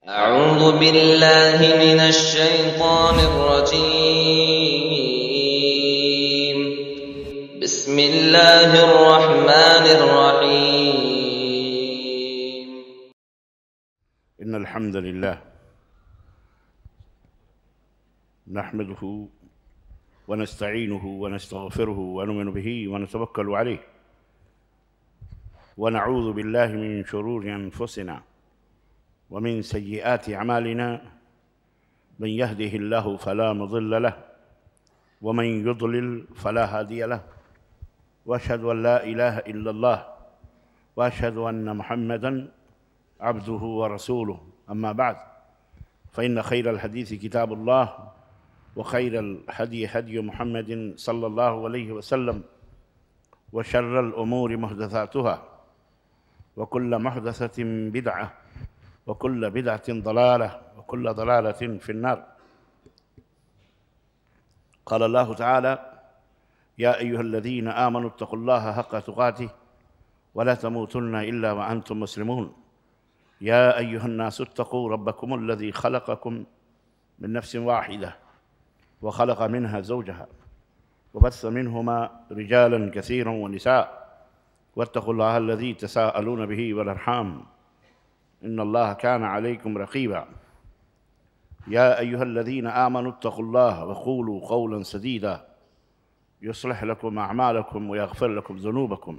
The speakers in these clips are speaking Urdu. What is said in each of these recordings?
أعوذ بالله من الشيطان الرجيم. بسم الله الرحمن الرحيم. إن الحمد لله نحمده ونستعينه ونستغفره ونؤمن به ونتوكل عليه ونعوذ بالله من شرور أنفسنا ومن سيئات أعمالنا. من يهده الله فلا مضل له ومن يضلل فلا هادي له، وأشهد أن لا إله إلا الله وأشهد أن محمدًا عبده ورسوله. أما بعد، فإن خير الحديث كتاب الله، وخير الهدي هدي محمد صلى الله عليه وسلم، وشر الأمور محدثاتها، وكل محدثة بدعة، وكل بدعة ضلالة، وكل ضلالة في النار. قال الله تعالى: يا أيها الذين آمنوا اتقوا الله حق تقاته ولا تموتن إلا وأنتم مسلمون. يا أيها الناس اتقوا ربكم الذي خلقكم من نفس واحدة وخلق منها زوجها وبث منهما رجالا كثيرا ونساء، واتقوا الله الذي تساءلون به والأرحام، إن الله كان عليكم رقيبا. يا أيها الذين آمنوا اتقوا الله وقولوا قولا سديدا يصلح لكم أعمالكم ويغفر لكم ذنوبكم،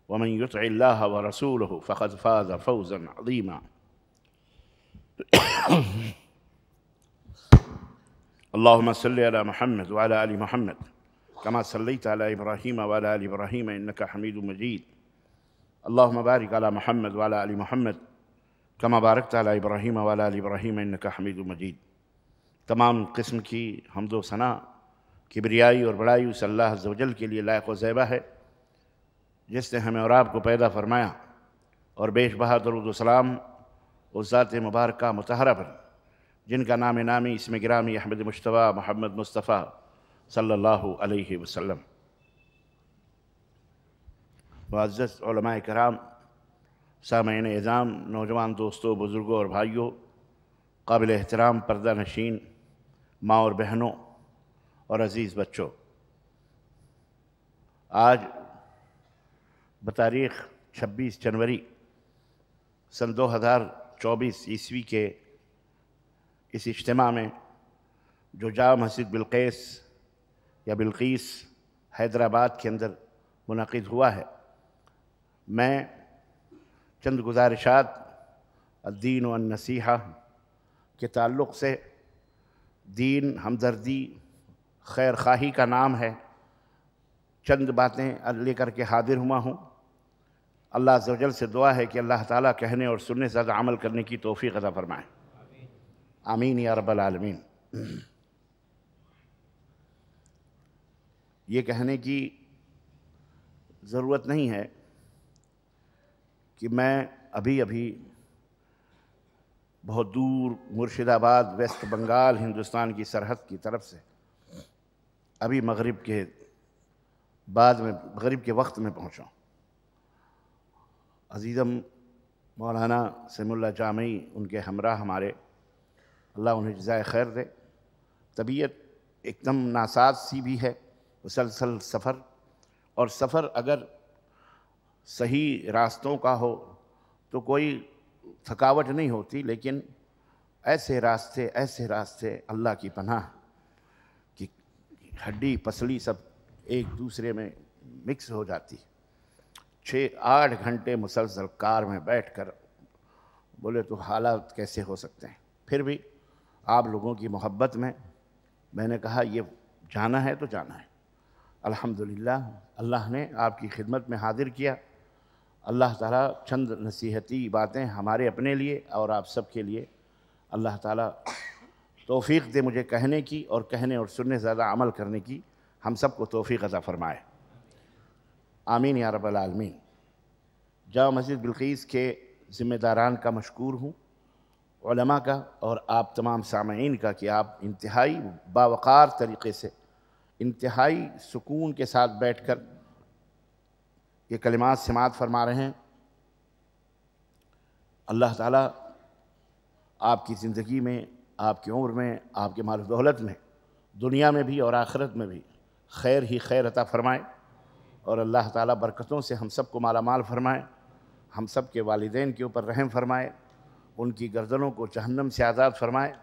ومن يطع الله ورسوله فقد فاز فوزا عظيما. اللهم صل على محمد وعلى آل محمد كما صليت على إبراهيم وعلى آل إبراهيم إنك حميد مجيد. اللهم بارك على محمد وعلى آل محمد كما بارکت علی ابراہیم وعلی آل ابراہیم انک حمید مجید۔ تمام قسم کی حمد و ثنا، کبریائی اور بڑائی اس اللہ عز و جل کے لیے لائق و زیبہ ہے، جس نے ہمیں اور آپ کو پیدا فرمایا، اور بیش بہا درود و سلام اس ذات مبارکہ مطہرہ پر جن کا نام نامی اسم گرامی احمد مجتبیٰ محمد مصطفیٰ صلی اللہ علیہ وسلم۔ معزز علماء کرام، سامعین اعظام، نوجوان دوستوں، بزرگوں اور بھائیوں، قابل احترام پردہ نشین ماں اور بہنوں اور عزیز بچوں، آج بتاریخ 26 جنوری سن 2024 عیسوی کے اس اجتماع میں جو جامع مسجد بلقیس حیدرآباد کے اندر منعقد ہوا ہے، میں چند گزارشات الدین و النصیحہ کے تعلق سے، دین ہمدردی خیر خواہی کا نام ہے، چند باتیں لے کر کے حاضر ہوا ہوں۔ اللہ عز و جل سے دعا ہے کہ اللہ تعالیٰ کہنے اور سننے سے زیادہ عمل کرنے کی توفیق عطا فرمائے، آمین یا رب العالمین۔ یہ کہنے کی ضرورت نہیں ہے کہ میں ابھی بہت دور مرشد آباد ویسٹ بنگال ہندوستان کی سرحد کی طرف سے ابھی مغرب کے وقت میں پہنچا ہوں۔ عزیزم مولانا سمیم اللہ جامعی ان کے ہمراہ ہمارے، اللہ انہیں جزائے خیر دے، طبیعت ایک دم ناساز سی بھی ہے، مسلسل سفر، اور سفر اگر صحیح راستوں کا ہو تو کوئی تھکاوٹ نہیں ہوتی، لیکن ایسے راستے اللہ کی پناہ کہ ہڈی پسلی سب ایک دوسرے میں مکس ہو جاتی۔ 6-8 گھنٹے مسلسل کار میں بیٹھ کر بولے تو حالات کیسے ہو سکتے ہیں۔ پھر بھی آپ لوگوں کی محبت میں نے کہا یہ جانا ہے تو جانا ہے۔ الحمدللہ اللہ نے آپ کی خدمت میں حاضر کیا۔ اللہ تعالیٰ چند نصیحتی باتیں ہمارے اپنے لیے اور آپ سب کے لیے اللہ تعالیٰ توفیق دے مجھے کہنے کی، اور کہنے اور سننے سے زیادہ عمل کرنے کی ہم سب کو توفیق عطا فرمائے، آمین یا رب العالمین۔ جامع مسجد بلقیس کے ذمہ داران کا مشکور ہوں، علماء کا اور آپ تمام سامعین کا، کہ آپ انتہائی باوقار طریقے سے، انتہائی سکون کے ساتھ بیٹھ کر یہ کلمات سماعت فرما رہے ہیں۔ اللہ تعالیٰ آپ کی زندگی میں، آپ کی عمر میں، آپ کے مال و دولت میں، دنیا میں بھی اور آخرت میں بھی خیر ہی خیر عطا فرمائے، اور اللہ تعالیٰ برکتوں سے ہم سب کو مالا مال فرمائے، ہم سب کے والدین کے اوپر رحم فرمائے، ان کی گردنوں کو جہنم سے آزاد فرمائے،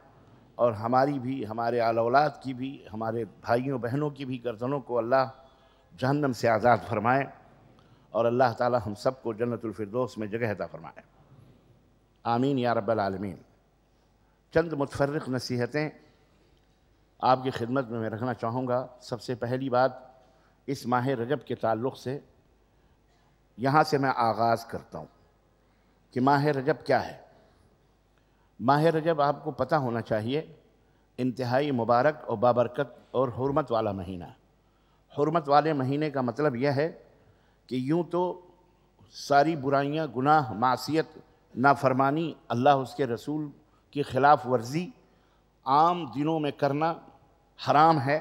اور ہماری بھی، ہمارے آل اولاد کی بھی، ہمارے بھائیوں بہنوں کی بھی گردنوں کو اللہ جہنم سے آزاد فرمائے، اور اللہ تعالیٰ ہم سب کو جنت الفردوس میں جگہ عطا فرمائے، آمین یا رب العالمین۔ چند متفرق نصیحتیں آپ کی خدمت میں رکھنا چاہوں گا۔ سب سے پہلی بات اس ماہ رجب کے تعلق سے یہاں سے میں آغاز کرتا ہوں کہ ماہ رجب کیا ہے۔ ماہ رجب آپ کو پتہ ہونا چاہیے انتہائی مبارک اور بابرکت اور حرمت والا مہینہ ہے۔ حرمت والے مہینے کا مطلب یہ ہے کہ یوں تو ساری برائیاں، گناہ، معصیت، نافرمانی، اللہ اس کے رسول کی خلاف ورزی عام دنوں میں کرنا حرام ہے،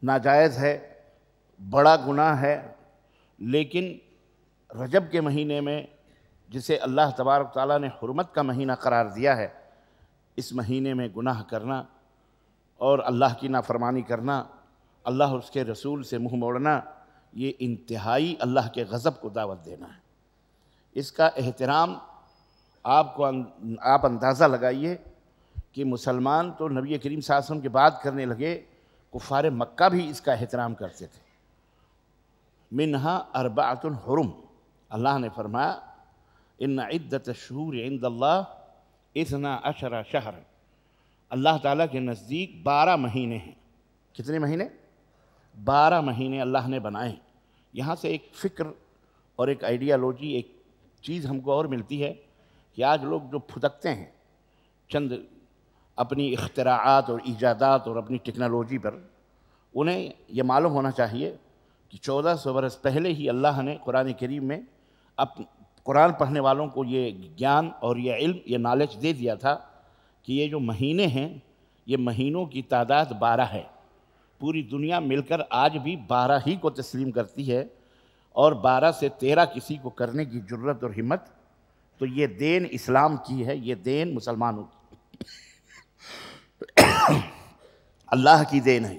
ناجائز ہے، بڑا گناہ ہے، لیکن رجب کے مہینے میں جسے اللہ تبارک تعالیٰ نے حرمت کا مہینہ قرار دیا ہے، اس مہینے میں گناہ کرنا اور اللہ کی نافرمانی کرنا، اللہ اور اس کے رسول سے منہ موڑنا، یہ انتہائی اللہ کے غضب کو دعوت دینا ہے۔ اس کا احترام آپ اندازہ لگائیے کہ مسلمان تو نبی کریم صلی اللہ علیہ وسلم کے بعد کرنے لگے، کفار مکہ بھی اس کا احترام کرتے تھے۔ منہا اربعۃ حرم، اللہ نے فرمایا ان عدت الشہور عند اللہ 12 شہرا، اللہ تعالیٰ کے نزدیک 12 مہینے ہیں۔ کتنے مہینے؟ 12 مہینے اللہ نے بنائے ہیں۔ یہاں سے ایک فکر اور ایک آئیڈیالوجی، ایک چیز ہم کو اور ملتی ہے کہ آج لوگ جو پھدکتے ہیں چند اپنی اختراعات اور ایجادات اور اپنی ٹیکنالوجی پر، انہیں یہ معلوم ہونا چاہیے کہ 1400 برس پہلے ہی اللہ نے قرآن کریم میں قرآن پڑھنے والوں کو یہ گیان اور یہ علم، یہ نالج دے دیا تھا کہ یہ جو مہینے ہیں، یہ مہینوں کی تعداد 12 ہے۔ پوری دنیا مل کر آج بھی 12 ہی کو تسلیم کرتی ہے، اور 12 سے 13 کسی کو کرنے کی جرت اور ہمت، تو یہ دین اسلام کی ہے، یہ دین مسلمانوں کی اللہ کی دین ہے۔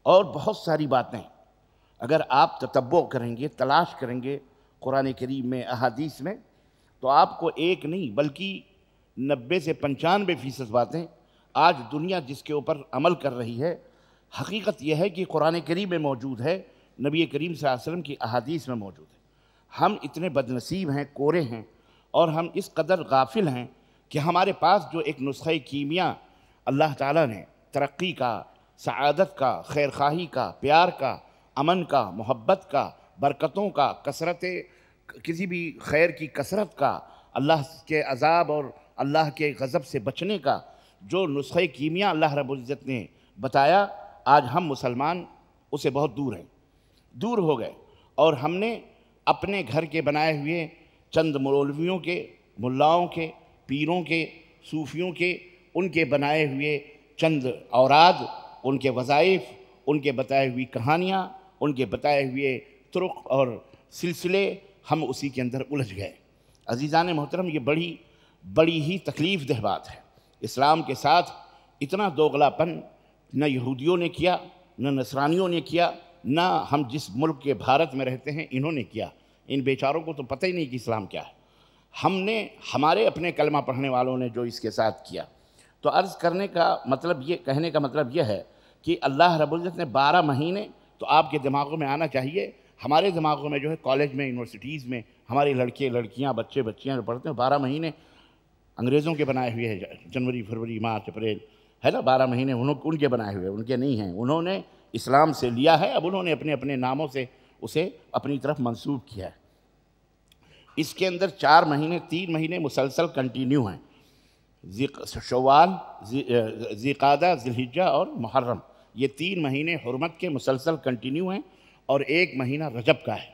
اور بہت ساری باتیں اگر آپ تتبع کریں گے، تلاش کریں گے قرآن کریم میں، احادیث میں، تو آپ کو ایک نہیں بلکہ 90 سے 95% باتیں آج دنیا جس کے اوپر عمل کر رہی ہے، حقیقت یہ ہے کہ قرآن کریم میں موجود ہے، نبی کریم صلی اللہ علیہ وسلم کی احادیث میں موجود ہے۔ ہم اتنے بدنصیب ہیں، کورے ہیں، اور ہم اس قدر غافل ہیں کہ ہمارے پاس جو ایک نسخہ کیمیا اللہ تعالیٰ نے ترقی کا، سعادت کا، خیرخواہی کا، پیار کا، امن کا، محبت کا، برکتوں کا، کثرت، کسی بھی خیر کی کثرت کا، اللہ کے عذاب اور اللہ کے غضب سے بچنے کا جو نسخہ کیمیا اللہ رب العزت نے بتایا، آج ہم مسلمان اسے بہت دور ہیں، دور ہو گئے، اور ہم نے اپنے گھر کے بنائے ہوئے چند مولویوں کے، ملاؤں کے، پیروں کے، صوفیوں کے، ان کے بنائے ہوئے چند اوراد، ان کے وظائف، ان کے بتائے ہوئی کہانیاں، ان کے بتائے ہوئے طرق اور سلسلے، ہم اسی کے اندر الجھ گئے۔ عزیزان محترم، یہ بڑی ہی تکلیف دہ بات ہے۔ اسلام کے ساتھ اتنا دوغلاپن نہ یہودیوں نے کیا، نہ نصرانیوں نے کیا، نہ ہم جس ملک کے بھارت میں رہتے ہیں انہوں نے کیا۔ ان بیچاروں کو تو پتہ ہی نہیں کہ اسلام کیا ہے۔ ہم نے، ہمارے اپنے کلمہ پڑھنے والوں نے جو اس کے ساتھ کیا۔ تو عرض کرنے کا مطلب یہ، کہنے کا مطلب یہ ہے کہ اللہ رب العزت نے 12 مہینے، تو آپ کے دماغوں میں آنا چاہیے، ہمارے دماغوں میں جو ہے کالج میں، یونیورسٹیز میں ہمارے لڑکے لڑکیاں، بچے بچیاں جو پڑھتے ہیں، 12 مہینے انگریزوں کے بنائے ہوئے ہیں، جنوری، فروری، مارچ، اپریل، ہے نا، 12 مہینے ان کے بنائے ہوئے، ان کے نہیں ہیں، انہوں نے اسلام سے لیا ہے، اب انہوں نے اپنے اپنے ناموں سے اسے اپنی طرف منسوب کیا ہے۔ اس کے اندر 4 مہینے، 3 مہینے مسلسل کنٹینیو ہیں، شوال، ذی-قعدہ، ذی الحجہ اور محرم، یہ 3 مہینے حرمت کے مسلسل کنٹینیو ہیں، اور 1 مہینہ رجب کا ہے۔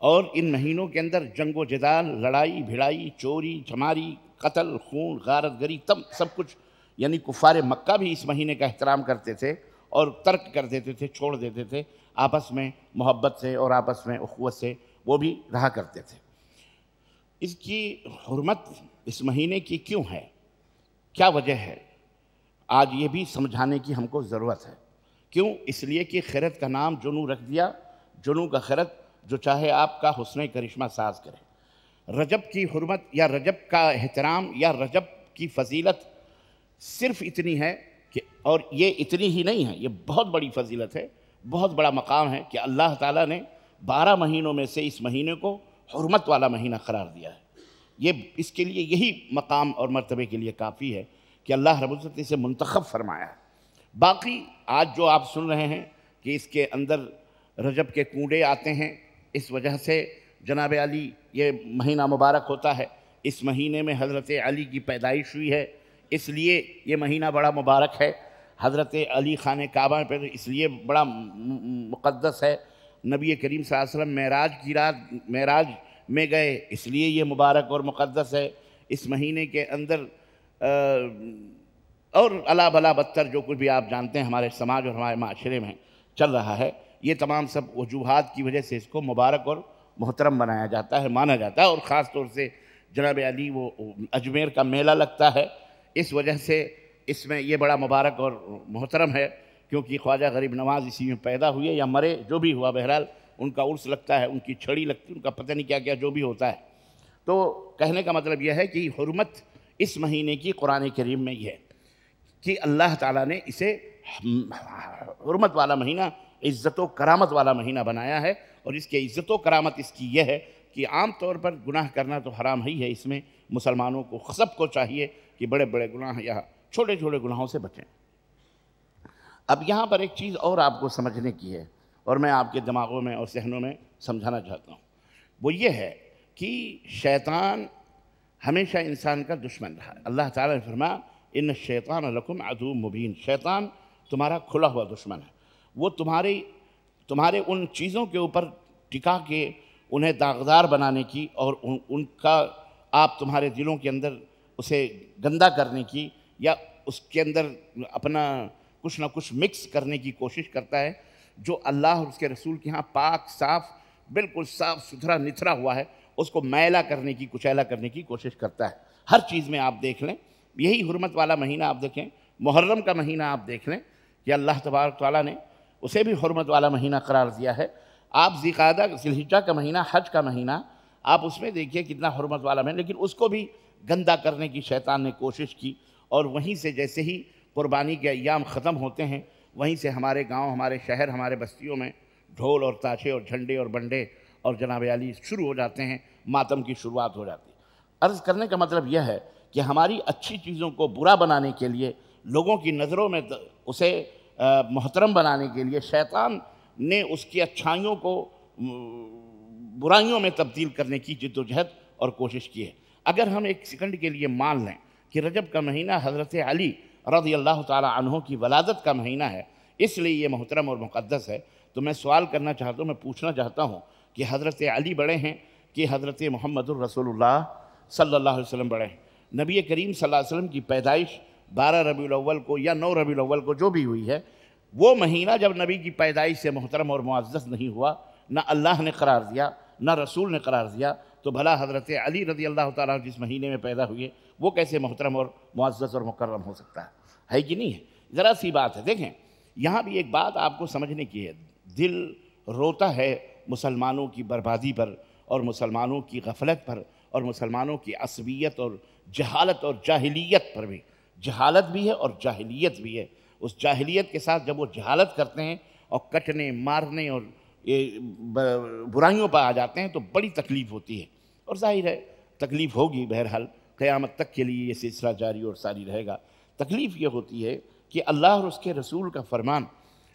اور ان مہینوں کے اندر جنگ و جدال، لڑائی بھڑائی، چوری چماری، قتل، خون، غارت گری، سب کچھ، یعنی کفار مکہ بھی اس مہینے کا احترام کرتے تھے اور ترک کر دیتے تھے، چھوڑ دیتے تھے، آپس میں محبت سے اور آپس میں اخوت سے وہ بھی رہا کرتے تھے۔ اس کی حرمت اس مہینے کی کیوں ہے؟ کیا وجہ ہے؟ آج یہ بھی سمجھانے کی ہم کو ضرورت ہے۔ کیوں؟ اس لیے کہ خیرت کا نام جنو رکھ دیا، جنو کا خیرت، جو چاہے آپ کا حسن کرشمہ ساز کرے۔ رجب کی حرمت یا رجب کا احترام یا رجب کی فضیلت صرف اتنی ہے کہ، اور یہ اتنی ہی نہیں ہے، یہ بہت بڑی فضیلت ہے، بہت بڑا مقام ہے کہ اللہ تعالیٰ نے 12 مہینوں میں سے اس مہینے کو حرمت والا مہینہ قرار دیا ہے۔ یہ اس کے لیے یہی مقام اور مرتبے کے لیے کافی ہے کہ اللہ رب العزت نے اسے منتخب فرمایا ہے۔ باقی آج جو آپ سن رہے ہیں کہ اس کے اندر رجب کے کنڈے آتے ہیں، اس وجہ سے جناب علی یہ مہینہ مبارک ہوتا ہے، اس مہینے میں حضرت علی کی پیدائش ہوئی ہے، اس لیے یہ مہینہ بڑا مبارک ہے۔ حضرت علی خانہ کعبہ پہ اس لیے بڑا مقدس ہے۔ نبی کریم صلی اللہ علیہ وسلم معراج کی رات معراج میں گئے، اس لیے یہ مبارک اور مقدس ہے۔ اس مہینے کے اندر اور الا بلا بدتر جو کچھ بھی آپ جانتے ہیں ہمارے سماج اور ہمارے معاشرے میں چل رہا ہے، یہ تمام سب وجوہات کی وجہ سے اس کو مبارک اور محترم بنایا جاتا ہے، مانا جاتا ہے۔ اور خاص طور سے جناب علی وہ اجمیر کا میلہ لگتا ہے، اس وجہ سے اس میں یہ بڑا مبارک اور محترم ہے، کیونکہ خواجہ غریب نواز اسی میں پیدا ہوئے یا مرے، جو بھی ہوا، بہرحال ان کا عرس لگتا ہے، ان کی چھڑی لگتی ہے، ان کا پتہ نہیں کیا کیا جو بھی ہوتا ہے۔ تو کہنے کا مطلب یہ ہے کہ حرمت اس مہینے کی قرآن کریم میں یہ ہے کہ اللہ تعالیٰ نے اسے حرمت والا مہینہ، عزت و کرامت والا مہینہ بنایا ہے، اور اس کی عزت و کرامت اس کی یہ ہے کہ عام طور پر گناہ کرنا تو حرام ہی ہے، اس میں مسلمانوں کو سب کو چاہیے کہ بڑے بڑے گناہ یا چھوٹے چھوٹے گناہوں سے بچیں۔ اب یہاں پر ایک چیز اور آپ کو سمجھنے کی ہے، اور میں آپ کے دماغوں میں اور ذہنوں میں سمجھانا چاہتا ہوں، وہ یہ ہے کہ شیطان ہمیشہ انسان کا دشمن رہا ہے۔ اللہ تعالیٰ نے فرمایا ان الشیطان لکم عدو مبین، شیطان تمہارا کھلا ہوا دشمن ہے، وہ تمہارے ان چیزوں کے اوپر ٹکا کے انہیں داغدار بنانے کی اور ان کا آپ تمہارے دلوں کے اندر اسے گندا کرنے کی یا اس کے اندر اپنا کچھ نہ کچھ مکس کرنے کی کوشش کرتا ہے۔ جو اللہ اور اس کے رسول کے ہاں پاک صاف، بالکل صاف ستھرا نتھرا ہوا ہے، اس کو میلا کرنے کی، کچیلا کرنے کی کوشش کرتا ہے۔ ہر چیز میں آپ دیکھ لیں، یہی حرمت والا مہینہ آپ دیکھیں، محرم کا مہینہ آپ دیکھ لیں کہ اللہ تبارک تعالیٰ نے اسے بھی حرمت والا مہینہ قرار دیا ہے۔ آپ ذی القعدہ ذی الحجہ کا مہینہ، حج کا مہینہ، آپ اس میں دیکھیے کتنا حرمت والا مہینہ، لیکن اس کو بھی گندا کرنے کی شیطان نے کوشش کی، اور وہیں سے جیسے ہی قربانی کے ایام ختم ہوتے ہیں، وہیں سے ہمارے گاؤں، ہمارے شہر، ہمارے بستیوں میں ڈھول اور تاشے اور جھنڈے اور بنڈے اور جناب علی شروع ہو جاتے ہیں، ماتم کی شروعات ہو جاتی ہے۔ عرض کرنے کا مطلب یہ ہے کہ ہماری اچھی چیزوں کو برا بنانے کے لیے، لوگوں کی نظروں میں اسے محترم بنانے کے لیے شیطان نے اس کی اچھائیوں کو برائیوں میں تبدیل کرنے کی جد و جہد اور کوشش کی ہے۔ اگر ہم ایک سیکنڈ کے لیے مان لیں کہ رجب کا مہینہ حضرت علی رضی اللہ تعالی عنہ کی ولادت کا مہینہ ہے، اس لیے یہ محترم اور مقدس ہے، تو میں سوال کرنا چاہتا ہوں، میں پوچھنا چاہتا ہوں کہ حضرت علی بڑے ہیں کہ حضرت محمد الرسول اللہ صلی اللہ علیہ وسلم بڑے ہیں؟ نبی کریم صلی اللہ علیہ وسلم کی پیدائش 12 ربیع الاول کو یا 9 ربیع الاول کو جو بھی ہوئی ہے، وہ مہینہ جب نبی کی پیدائش سے محترم اور معزز نہیں ہوا، نہ اللہ نے قرار دیا نہ رسول نے قرار دیا، تو بھلا حضرت علی رضی اللہ تعالیٰ جس مہینے میں پیدا ہوئے وہ کیسے محترم اور معزز اور مکرم ہو سکتا ہے کہ نہیں ہے؟ ذرا سی بات ہے۔ دیکھیں یہاں بھی ایک بات آپ کو سمجھنے کی ہے، دل روتا ہے مسلمانوں کی بربادی پر اور مسلمانوں کی غفلت پر اور مسلمانوں کی عصبیت اور جہالت اور جاہلیت پر بھی۔ جہالت بھی ہے اور جاہلیت بھی ہے۔ اس جاہلیت کے ساتھ جب وہ جہالت کرتے ہیں اور کٹنے مارنے اور برائیوں پر آ جاتے ہیں تو بڑی تکلیف ہوتی ہے، اور ظاہر ہے تکلیف ہوگی، بہرحال قیامت تک کے لیے یہ سلسلہ جاری اور ساری رہے گا۔ تکلیف یہ ہوتی ہے کہ اللہ اور اس کے رسول کا فرمان،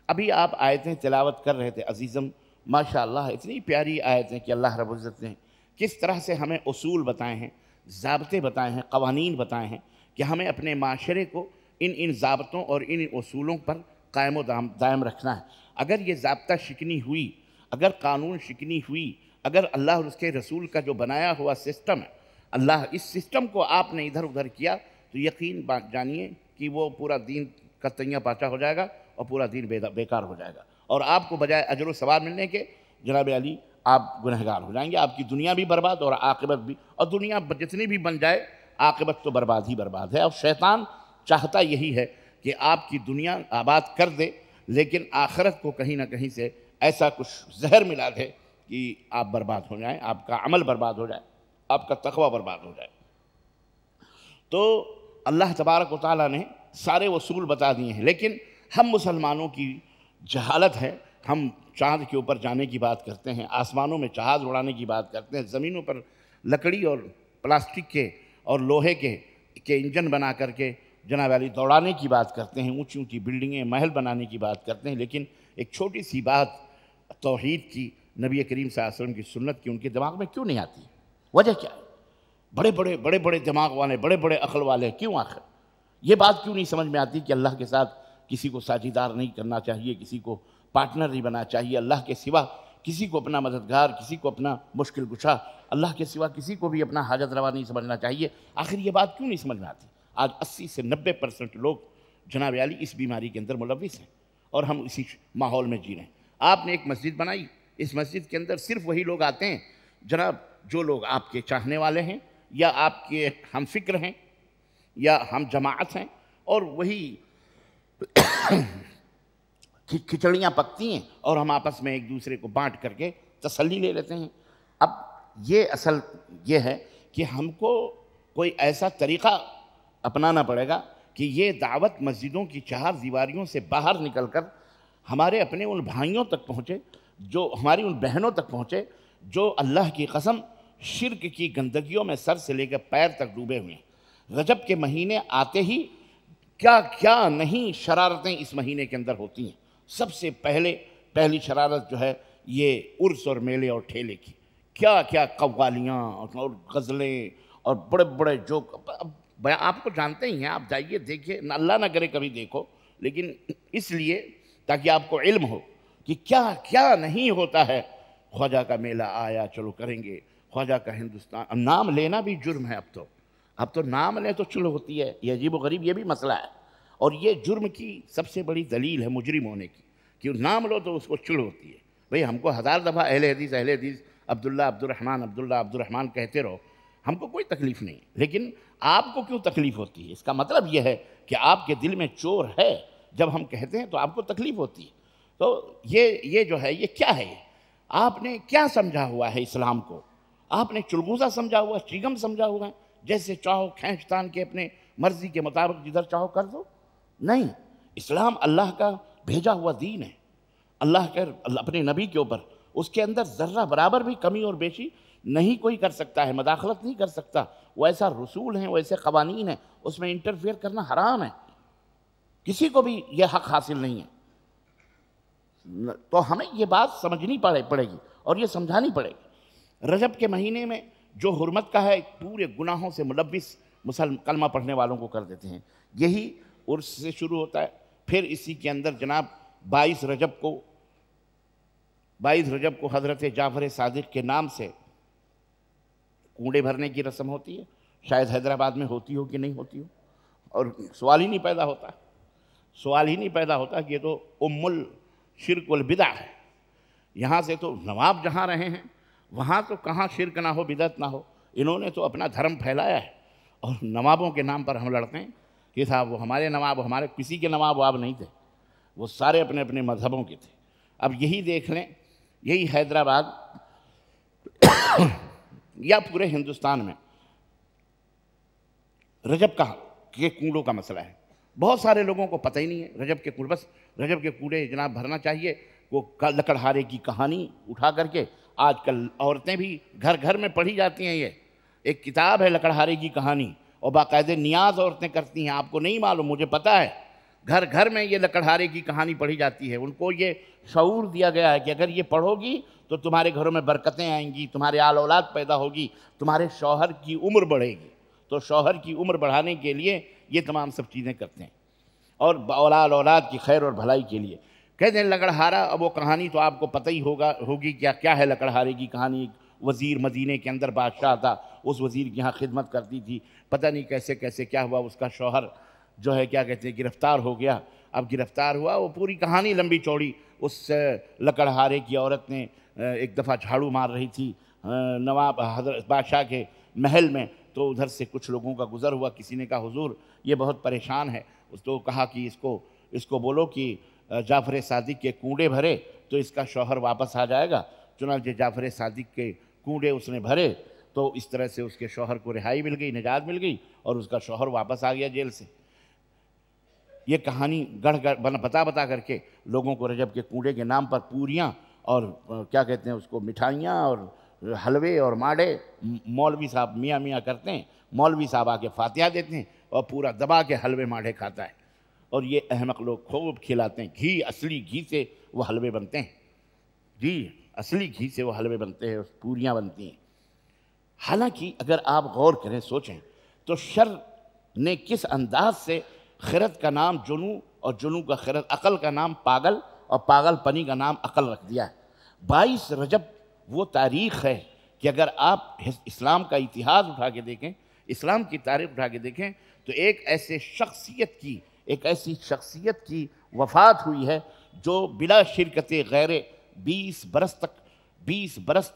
ابھی آپ آیتیں تلاوت کر رہے تھے عزیزم، ماشاءاللہ اتنی پیاری آیتیں کہ اللہ رب العزت نے کس طرح سے ہمیں اصول بتائے ہیں، ضابطے بتائے ہیں، قوانین بتائے ہیں کہ ہمیں اپنے معاشرے کو ان ضابطوں اور ان اصولوں پر قائم و دائم رکھنا ہے۔ اگر یہ ضابطہ شکنی ہوئی، اگر قانون شکنی ہوئی، اگر اللہ اور اس کے رسول کا جو بنایا ہوا سسٹم ہے، اللہ اس سسٹم کو آپ نے ادھر ادھر کیا، تو یقین جانیے کہ وہ پورا دین کا تیاں پاچا ہو جائے گا اور پورا دین بیکار ہو جائے گا، اور آپ کو بجائے اجر و ثواب ملنے کے جناب علی آپ گنہگار ہو جائیں گے، آپ کی دنیا بھی برباد اور عاقبت بھی، اور دنیا جتنی بھی بن جائے عاقبت تو برباد ہی برباد ہے۔ اور شیطان چاہتا یہی ہے کہ آپ کی دنیا آباد کر دے، لیکن آخرت کو کہیں نہ کہیں سے ایسا کچھ زہر ملا دے کہ آپ برباد ہو جائیں، آپ کا عمل برباد ہو جائے، آپ کا تقوی برباد ہو جائے۔ تو اللہ تبارک و تعالیٰ نے سارے اصول بتا دیے ہیں، لیکن ہم مسلمانوں کی جہالت ہے۔ ہم چاند کے اوپر جانے کی بات کرتے ہیں، آسمانوں میں جہاز اڑانے کی بات کرتے ہیں، زمینوں پر لکڑی اور پلاسٹک کے اور لوہے کے انجن بنا کر کے جناب علی دوڑانے کی بات کرتے ہیں، اونچی اونچی بلڈنگیں محل بنانے کی بات کرتے ہیں، لیکن ایک چھوٹی سی بات توحید کی، نبی کریم صلی اللہ علیہ وسلم کی سنت کی ان کے دماغ میں کیوں نہیں آتی؟ وجہ کیا ہے؟ بڑے بڑے دماغ والے، بڑے بڑے عقل والے کیوں آخر یہ بات کیوں نہیں سمجھ میں آتی کہ اللہ کے ساتھ کسی کو ساجیدار نہیں کرنا چاہیے، کسی کو پارٹنر نہیں بننا چاہیے، اللہ کے سوا کسی کو اپنا مددگار، کسی کو اپنا مشکل کشا، اللہ کے سوا کسی کو بھی اپنا حاجت روا نہیں سمجھنا چاہیے؟ آخر یہ بات کیوں نہیں سمجھ میں آتی؟ آج 80 سے 90% لوگ جناب علی اس بیماری کے اندر ملوث ہیں، اور ہم اسی ماحول میں جی رہے ہیں۔ آپ نے ایک مسجد بنائی، اس مسجد کے اندر صرف وہی لوگ آتے ہیں جناب جو لوگ آپ کے چاہنے والے ہیں، یا آپ کے ہم فکر ہیں، یا ہم جماعت ہیں، اور وہی کھچڑیاں پکتی ہیں اور ہم آپس میں ایک دوسرے کو بانٹ کر کے تسلی لے لیتے ہیں۔ اب یہ اصل یہ ہے کہ ہم کو کوئی ایسا طریقہ اپنانا پڑے گا کہ یہ دعوت مسجدوں کی 4 دیواریوں سے باہر نکل کر ہمارے اپنے ان بھائیوں تک پہنچے، جو ہماری ان بہنوں تک پہنچے جو اللہ کی قسم شرک کی گندگیوں میں سر سے لے کر پیر تک ڈوبے ہوئے ہیں۔ رجب کے مہینے آتے ہی کیا کیا نہیں شرارتیں اس مہینے کے اندر ہوتی ہیں۔ سب سے پہلی شرارت جو ہے یہ عرس اور میلے اور ٹھیلے کی، کیا کیا قوالیاں اور غزلیں اور بڑے بڑے جوک، آپ کو جانتے ہی ہیں، آپ جائیے دیکھیے، اللہ نہ کرے کبھی دیکھو، لیکن اس لیے تاکہ آپ کو علم ہو کہ کیا کیا نہیں ہوتا ہے۔ خواجہ کا میلہ آیا، چلو کریں گے، خواجہ کا ہندوستان، نام لینا بھی جرم ہے اب تو نام لیں تو چل ہوتی ہے، یہ عجیب و غریب یہ بھی مسئلہ ہے، اور یہ جرم کی سب سے بڑی دلیل ہے مجرم ہونے کی، کہ نام لو تو اس کو چڑ ہوتی ہے۔ بھئی ہم کو 1000 دفعہ اہل حدیث عبداللہ عبدالرحمن کہتے رہو، ہم کو کوئی تکلیف نہیں، لیکن آپ کو کیوں تکلیف ہوتی ہے؟ اس کا مطلب یہ ہے کہ آپ کے دل میں چور ہے، جب ہم کہتے ہیں تو آپ کو تکلیف ہوتی ہے۔ تو یہ جو ہے یہ کیا ہے؟ آپ نے کیا سمجھا ہوا ہے اسلام کو؟ آپ نے چلغوزہ سمجھا ہوا ہے، چیگم سمجھا ہوا ہے، جیسے چاہو کھینچ تان کے اپنے مرضی کے مطابق جدھر چاہو کر دو؟ نہیں، اسلام اللہ کا بھیجا ہوا دین ہے، اللہ کے اپنے نبی کے اوپر اس کے اندر ذرہ برابر بھی کمی اور بیشی نہیں کوئی کر سکتا ہے، مداخلت نہیں کر سکتا۔ وہ ایسا رسول ہیں، وہ ایسے قوانین ہیں، اس میں انٹرفیئر کرنا حرام ہے، کسی کو بھی یہ حق حاصل نہیں ہے۔ تو ہمیں یہ بات سمجھنی پڑے گی اور یہ سمجھانی پڑے گی۔ رجب کے مہینے میں جو حرمت کا ہے پورے گناہوں سے ملوث کلمہ پڑھنے والوں کو کر دیتے ہیں، یہی عرس سے شروع ہوتا ہے۔ پھر اسی کے اندر جناب 22 رجب کو حضرت جعفر صادق کے نام سے کنڈے بھرنے کی رسم ہوتی ہے، شاید حیدرآباد میں ہوتی ہو کہ نہیں ہوتی ہو، اور سوال ہی نہیں پیدا ہوتا کہ یہ تو ام الشرک والبدع ہے۔ یہاں سے تو نواب جہاں رہے ہیں وہاں تو کہاں شرک نہ ہو، بدعت نہ ہو، انہوں نے تو اپنا دھرم پھیلایا ہے، اور نوابوں کے نام پر ہم لڑتے ہیں کہ صاحب وہ ہمارے نواب، ہمارے کسی کے نواب واب نہیں تھے، وہ سارے اپنے اپنے مذہبوں کے تھے۔ اب یہی دیکھ لیں، یہی حیدرآباد یا پورے ہندوستان میں رجب کے کنڈوں کا مسئلہ ہے۔ بہت سارے لوگوں کو پتہ ہی نہیں ہے رجب کے کنڈے، بس رجب کے کنڈے جناب بھرنا چاہیے۔ وہ لکڑہارے کی کہانی اٹھا کر کے آج کل عورتیں بھی گھر گھر میں پڑھی جاتی ہیں، یہ ایک کتاب ہے لکڑہارے کی کہانی، اور باقاعدہ نیاز عورتیں کرتی ہیں، آپ کو نہیں معلوم، مجھے پتہ ہے، گھر گھر میں یہ لکڑہارے کی کہانی پڑھی جاتی ہے۔ ان کو یہ شعور دیا گیا ہے کہ اگر یہ پڑھو گی تو تمہارے گھروں میں برکتیں آئیں گی، تمہارے آل اولاد پیدا ہوگی، تمہارے شوہر کی عمر بڑھے گی۔ تو شوہر کی عمر بڑھانے کے لیے یہ تمام سب چیزیں کرتے ہیں، اور آل اولاد کی خیر اور بھلائی کے لیے کہتے ہیں لکڑہارا۔ اب وہ کہانی تو آپ کو پتہ ہی ہوگی کیا ہے لکڑہارے کی کہانی۔ وزیر مدینے کے اندر بادشاہ تھا، اس وزیر کی یہاں خدمت کرتی تھی، پتہ نہیں کیسے کیسے کیا ہوا، اس کا شوہر جو ہے کیا کہتے ہیں گرفتار ہو گیا۔ اب گرفتار ہوا، وہ پوری کہانی لمبی چوڑی، اس لکڑہارے کی عورت نے ایک دفعہ جھاڑو مار رہی تھی نواب حضرت بادشاہ کے محل میں، تو ادھر سے کچھ لوگوں کا گزر ہوا، کسی نے کہا حضور یہ بہت پریشان ہے، تو کہا کہ اس کو بولو کہ جعفر صادق کے کنڈے بھرے تو اس کا شوہر واپس آ جائے گا۔ چنانچہ جعفر صادق کے کنڈے اس نے بھرے تو اس طرح سے اس کے شوہر کو رہائی مل گئی، نجات مل گئی، اور اس کا شوہر واپس آ گیا جیل سے۔ یہ کہانی بتا کر کے لوگوں کو رجب کے کنڈے کے نام پر پوریاں اور کیا کہتے ہیں اس کو، مٹھائیاں اور حلوے اور ماڑے مولوی صاحب میاں کرتے ہیں، مولوی صاحب آ کے فاتحہ دیتے ہیں اور پورا دبا کے حلوے ماڑے کھاتا ہے، اور یہ احمق لوگ خوب کھلاتے ہیں۔ گھی، اصلی گھی سے وہ حلوے بنتے ہیں، جی اصلی گھی سے وہ حلوے بنتے ہیں، پوریاں بنتی ہیں۔ حالانکہ اگر آپ غور کریں، سوچیں تو شر نے کس انداز سے خرد کا نام جنو اور جنو کا خرد، عقل کا نام پاگل اور پاگل پنی کا نام عقل رکھ دیا ہے۔ 22 رجب وہ تاریخ ہے کہ اگر آپ اسلام کا اتحاد اٹھا کے دیکھیں، اسلام کی تاریخ اٹھا کے دیکھیں تو ایک ایسی شخصیت کی وفات ہوئی ہے جو بلا شرکت غیر 20 برس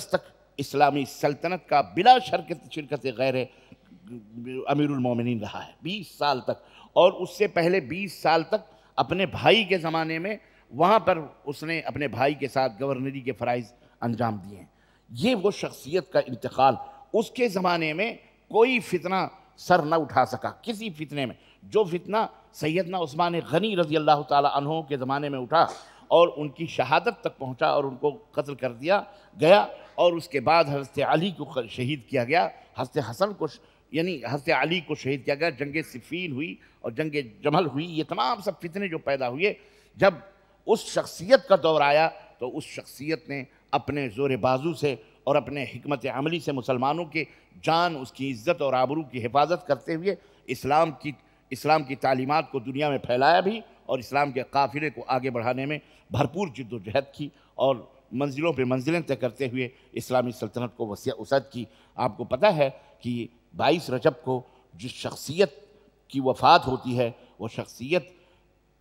تک اسلامی سلطنت کا بلا شرکت غیر امیر المومنین رہا ہے 20 سال تک، اور اس سے پہلے 20 سال تک اپنے بھائی کے زمانے میں وہاں پر اس نے اپنے بھائی کے ساتھ گورنری کے فرائض انجام دیے ہیں۔ یہ وہ شخصیت کا انتقال، اس کے زمانے میں کوئی فتنہ سر نہ اٹھا سکا، کسی فتنے میں۔ جو فتنہ سیدنا عثمان غنی رضی اللہ تعالیٰ عنہ کے زمانے میں اٹھا اور ان کی شہادت تک پہنچا اور ان کو قتل کر دیا گیا، اور اس کے بعد حضرت علی کو شہید کیا گیا، حضرت علی کو شہید کیا گیا، جنگ صفین ہوئی اور جنگ جمل ہوئی، یہ تمام سب فتنے جو پیدا ہوئے، جب اس شخصیت کا دور آیا تو اس شخصیت نے اپنے زور بازو سے اور اپنے حکمت عملی سے مسلمانوں کے جان، اس کی عزت اور آبرو کی حفاظت کرتے ہوئے اسلام کی تعلیمات کو دنیا میں پھیلایا بھی، اور اسلام کے قافلے کو آگے بڑھانے میں بھرپور جد و جہد کی، اور منزلوں پہ منزلیں طے کرتے ہوئے اسلامی سلطنت کو وسعت کی۔ آپ کو پتہ ہے کہ 22 رجب کو جس شخصیت کی وفات ہوتی ہے وہ شخصیت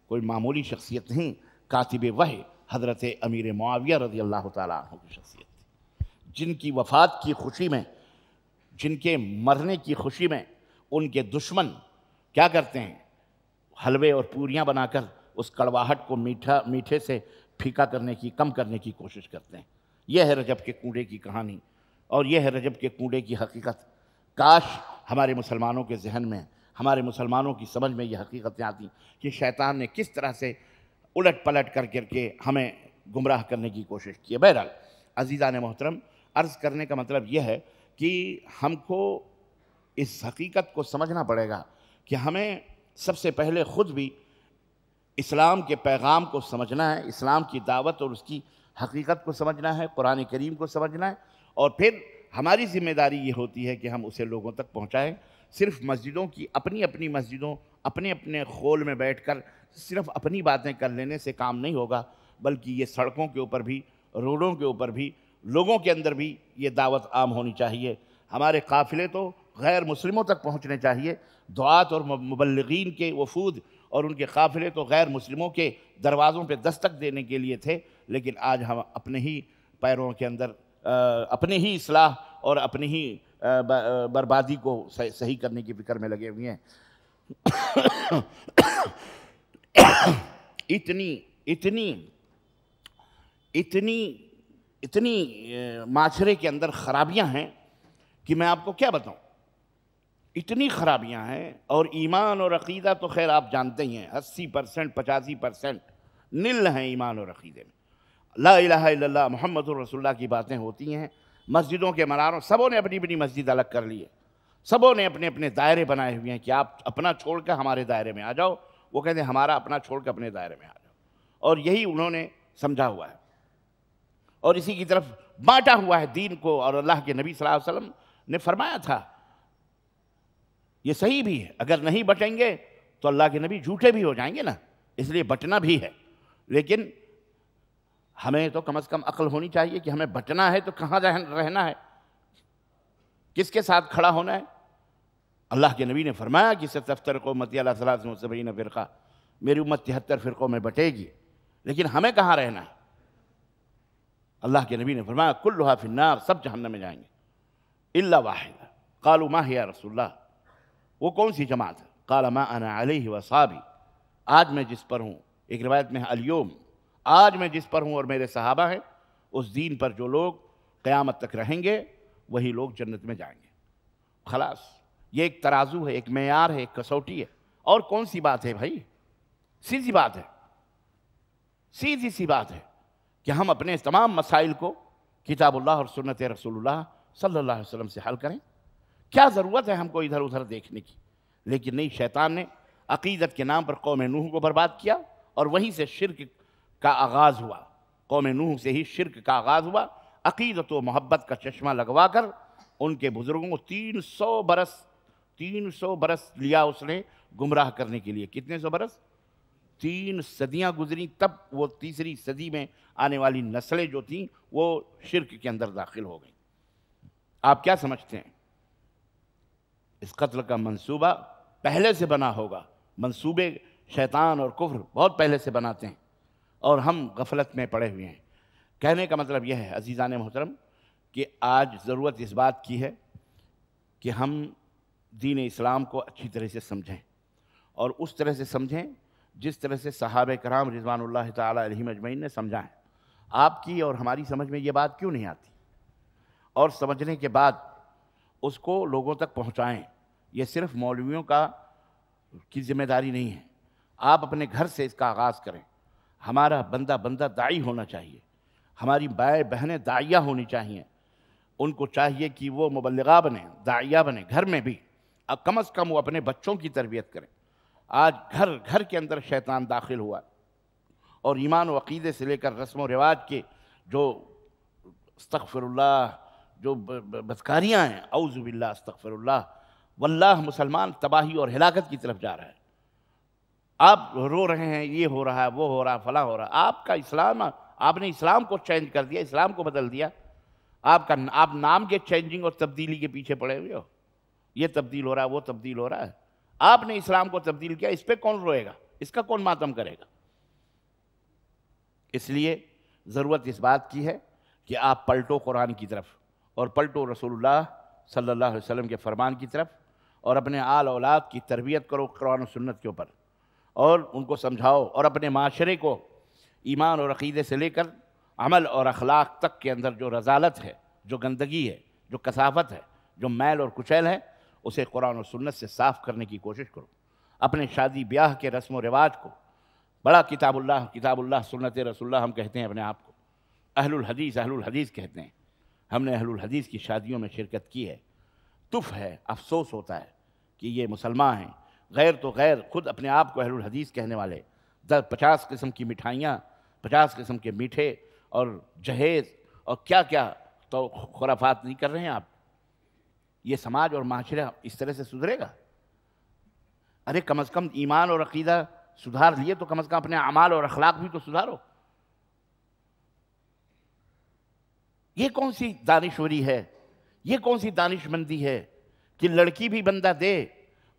کوئی معمولی شخصیت نہیں، کاتب وحی حضرت امیر معاویہ رضی اللہ تعالیٰ عنہ کی شخصیت تھی، جن کی وفات کی خوشی میں، جن کے مرنے کی خوشی میں ان کے دشمن کیا کرتے ہیں، حلوے اور پوریاں بنا کر اس کڑواہٹ کو میٹھے سے پھیکا کرنے کی، کم کرنے کی کوشش کرتے ہیں۔ یہ ہے رجب کے کنڈے کی کہانی، اور یہ ہے رجب کے کنڈے کی حقیقت۔ کاش ہمارے مسلمانوں کے ذہن میں، ہمارے مسلمانوں کی سمجھ میں یہ حقیقتیں آتی کہ شیطان نے کس طرح سے الٹ پلٹ کر کے ہمیں گمراہ کرنے کی کوشش کی ہے۔ بہرحال عزیزان محترم، عرض کرنے کا مطلب یہ ہے کہ ہم کو اس حقیقت کو سمجھنا پڑے گا کہ ہمیں سب سے پہلے خود بھی اسلام کے پیغام کو سمجھنا ہے، اسلام کی دعوت اور اس کی حقیقت کو سمجھنا ہے، قرآن کریم کو سمجھنا ہے، اور پھر ہماری ذمہ داری یہ ہوتی ہے کہ ہم اسے لوگوں تک پہنچائیں۔ صرف مسجدوں کی اپنی مسجدوں، اپنے خول میں بیٹھ کر صرف اپنی باتیں کر لینے سے کام نہیں ہوگا، بلکہ یہ سڑکوں کے اوپر بھی، روڈوں کے اوپر بھی، لوگوں کے اندر بھی یہ دعوت عام ہونی چاہیے۔ ہمارے قافلے تو غیر مسلموں تک پہنچنے چاہیے، دعات اور مبلغین کے وفود اور ان کے قافلے تو غیر مسلموں کے دروازوں پہ دستک دینے کے لیے تھے، لیکن آج ہم اپنے ہی پیروں کے اندر اپنے ہی اصلاح اور اپنی ہی بربادی کو صحیح کرنے کی فکر میں لگے ہوئے ہیں۔ اتنی معاشرے کے اندر خرابیاں ہیں کہ میں آپ کو کیا بتاؤں، اتنی خرابیاں ہیں، اور ایمان اور عقیدہ تو خیر آپ جانتے ہی ہیں 80% 85% نل ہیں ایمان اور عقیدے میں۔ لا الہ الا اللہ محمد رسول اللہ کی باتیں ہوتی ہیں، مسجدوں کے مناروں، سبوں نے اپنی مسجد الگ کر لی ہے، سبوں نے اپنے دائرے بنائے ہوئے ہیں کہ آپ اپنا چھوڑ کر ہمارے دائرے میں آ جاؤ، وہ کہتے ہیں ہمارا اپنا چھوڑ کر اپنے دائرے میں آ جاؤ، اور یہی انہوں نے سمجھا ہوا ہے، اور اسی کی طرف بانٹا ہوا ہے دین کو۔ اور اللہ کے نبی صلی اللہ علیہ وسلم نے فرمایا تھا، یہ صحیح بھی ہے، اگر نہیں بٹیں گے تو اللہ کے نبی جھوٹے بھی ہو جائیں گے نا، اس لیے بٹنا بھی ہے، لیکن ہمیں تو کم از کم عقل ہونی چاہیے کہ ہمیں بٹنا ہے تو کہاں رہنا ہے، کس کے ساتھ کھڑا ہونا ہے۔ اللہ کے نبی نے فرمایا کہ ستفترق امتی علی 73 فرقہ، میری امت 73 فرقوں میں بٹے گی، لیکن ہمیں کہاں رہنا ہے؟ اللہ کے نبی نے فرمایا کلھا فی النار، سب جہنم میں جائیں گے الا واحدہ، قالوا ما هي یا رسول اللہ، وہ کون سی جماعت ہے؟ قال ما انا علیہ واصحابی، آج میں جس پر ہوں، ایک روایت میں الیوم، آج میں جس پر ہوں اور میرے صحابہ ہیں، اس دین پر جو لوگ قیامت تک رہیں گے وہی لوگ جنت میں جائیں گے۔ خلاص، یہ ایک ترازو ہے، ایک معیار ہے، ایک کسوٹی ہے۔ اور کون سی بات ہے بھائی؟ سیدھی بات ہے، سیدھی سی بات ہے کہ ہم اپنے تمام مسائل کو کتاب اللہ اور سنت رسول اللہ صلی اللہ علیہ وسلم سے حل کریں۔ کیا ضرورت ہے ہم کو ادھر ادھر دیکھنے کی؟ لیکن نہیں، شیطان نے عقیدت کے نام پر قوم نوح کو برباد کیا، اور وہیں سے شرک کا آغاز ہوا۔ قوم نوح سے ہی شرک کا آغاز ہوا۔ عقیدت و محبت کا چشمہ لگوا کر ان کے بزرگوں کو 300 برس لیا اس نے گمراہ کرنے کے لیے۔ کتنے سو برس؟ 3 صدیاں گزری، تب وہ تیسری صدی میں آنے والی نسلیں جو تھیں وہ شرک کے اندر داخل ہو گئیں۔ آپ کیا سمجھتے ہیں؟ اس قتل کا منصوبہ پہلے سے بنا ہوگا۔ منصوبے شیطان اور کفر بہت پہلے سے بناتے ہیں، اور ہم غفلت میں پڑے ہوئے ہیں۔ کہنے کا مطلب یہ ہے عزیزان محترم کہ آج ضرورت اس بات کی ہے کہ ہم دین اسلام کو اچھی طرح سے سمجھیں، اور اس طرح سے سمجھیں جس طرح سے صحابہ کرام رضوان اللہ تعالیٰ علیہم اجمعین نے سمجھا ہے۔ آپ کی اور ہماری سمجھ میں یہ بات کیوں نہیں آتی؟ اور سمجھنے کے بعد اس کو لوگوں تک پہنچائیں۔ یہ صرف مولویوں کی ذمہ داری نہیں ہے، آپ اپنے گھر سے اس کا آغاز کریں۔ ہمارا بندہ داعی ہونا چاہیے، ہماری بائیں بہنیں داعیہ ہونی چاہیے۔ ان کو چاہیے کہ وہ مبلغہ بنیں، داعیہ بنیں، گھر میں بھی، کم از کم وہ اپنے بچوں کی تربیت کریں۔ آج گھر کے اندر شیطان داخل ہوا، اور ایمان و عقیدے سے لے کر رسم و رواج کے جو استغفر اللہ جو بدکاریاں ہیں، اعوذ باللہ استغفر اللہ، واللہ مسلمان تباہی اور ہلاکت کی طرف جا رہا ہے۔ آپ رو رہے ہیں، یہ ہو رہا ہے، وہ ہو رہا ہے، فلاں ہو رہا ہے۔ آپ کا اسلام، آپ نے اسلام کو چینج کر دیا، اسلام کو بدل دیا۔ آپ نام کے چینجنگ اور تبدیلی کے پیچھے پڑے ہوئے ہو۔ یہ تبدیل ہو رہا ہے، وہ تبدیل ہو رہا ہے۔ آپ نے اسلام کو تبدیل کیا، اس پہ کون روئے گا؟ اس کا کون ماتم کرے گا؟ اس لیے ضرورت اس بات کی ہے کہ آپ پلٹو قرآن کی طرف، اور پلٹو رسول اللہ صلی اللہ علیہ وسلم کے فرمان کی طرف، اور اپنے آل اولاد کی تربیت کرو قرآن و سنت کے اوپر، اور ان کو سمجھاؤ، اور اپنے معاشرے کو ایمان اور عقیدے سے لے کر عمل اور اخلاق تک کے اندر جو رذالت ہے، جو گندگی ہے، جو کثافت ہے، جو میل اور کچیل ہے، اسے قرآن و سنت سے صاف کرنے کی کوشش کرو۔ اپنے شادی بیاہ کے رسم و رواج کو بڑا کتاب اللہ سنت رسول اللہ ہم کہتے ہیں اپنے آپ کو، اہل الحدیث کہتے ہیں۔ ہم نے اہل الحدیث کی شادیوں میں شرکت کی ہے۔ تف ہے، افسوس ہوتا ہے کہ یہ مسلمان ہیں، غیر تو غیر، خود اپنے آپ کو اہل الحدیث کہنے والے 50 قسم کی مٹھائیاں، 50 قسم کے میٹھے اور جہیز اور کیا کیا تو خرافات نہیں کر رہے ہیں آپ؟ یہ سماج اور معاشرہ اس طرح سے سدھرے گا؟ ارے کم از کم ایمان اور عقیدہ سدھار لیے تو کم از کم اپنے اعمال اور اخلاق بھی تو سدھارو۔ یہ کون سی دانشوری ہے، یہ کون سی دانش مندی ہے کہ لڑکی بھی بندہ دے،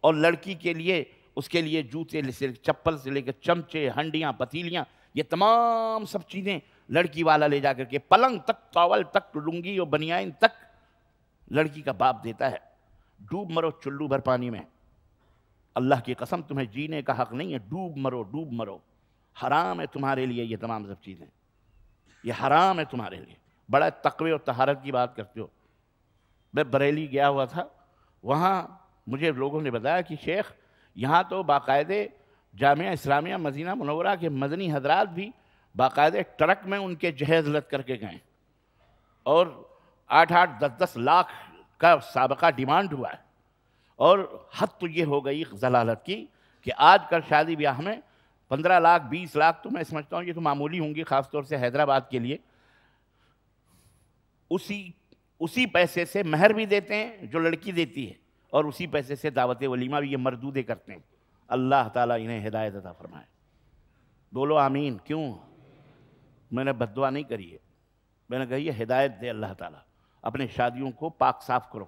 اور لڑکی کے لیے، اس کے لیے جوتے سے چپل سے لے کر چمچے، ہنڈیاں، پتیلیاں، یہ تمام سب چیزیں لڑکی والا لے جا کر کے، پلنگ تک، ٹاول تک، لنگی اور بنیان تک لڑکی کا باپ دیتا ہے۔ ڈوب مرو چلو بھر پانی میں، اللہ کی قسم تمہیں جینے کا حق نہیں ہے، ڈوب مرو، حرام ہے تمہارے لیے یہ تمام سب چیزیں، یہ حرام ہے تمہارے لیے۔ بڑا تقوی اور طہارت کی بات کرتے ہو۔ میں بریلی گیا ہوا تھا، وہاں مجھے لوگوں نے بتایا کہ شیخ یہاں تو باقاعدے جامعہ اسلامیہ مدینہ منورہ کے مدنی حضرات بھی باقاعدے ٹرک میں ان کے جہیز لد کر کے گئے، اور 8-8 10-10 لاکھ کا سابقہ ڈیمانڈ ہوا ہے۔ اور حد تو یہ ہو گئی ضلالت کی کہ آج کل شادی بیاہ میں 15 لاکھ 20 لاکھ تو میں سمجھتا ہوں یہ تو معمولی ہوں گی، خاص طور سے حیدرآباد کے لیے۔ اسی پیسے سے مہر بھی دیتے ہیں جو لڑکی دیتی ہے، اور اسی پیسے سے دعوت ولیمہ بھی یہ مردودے کرتے ہیں۔ اللہ تعالیٰ انہیں ہدایت عطا فرمائے۔ بولو آمین۔ کیوں؟ میں نے بد دعا نہیں کری ہے، میں نے کہی ہے ہدایت دے اللہ تعالیٰ۔ اپنے شادیوں کو پاک صاف کرو،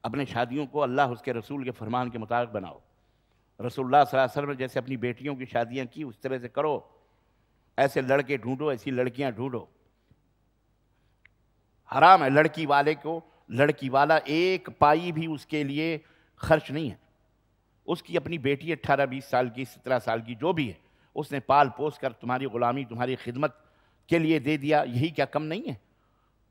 اپنے شادیوں کو اللہ اس کے رسول کے فرمان کے مطابق بناؤ۔ رسول اللہ صلی اللہ علیہ وسلم نے جیسے اپنی بیٹیوں کی شادیاں کی اس طرح سے کرو، ایسے لڑکے ڈھونڈو، ایسی لڑکیاں ڈھونڈو۔ حرام ہے لڑکی والے کو لڑکی والا ایک پائی بھی اس کے لیے خرچ نہیں ہے. اس کی اپنی بیٹی 18-20 سال کی 17 سال کی جو بھی ہے اس نے پال پوس کر تمہاری غلامی تمہاری خدمت کے لیے دے دیا. یہی کیا کم نہیں ہے؟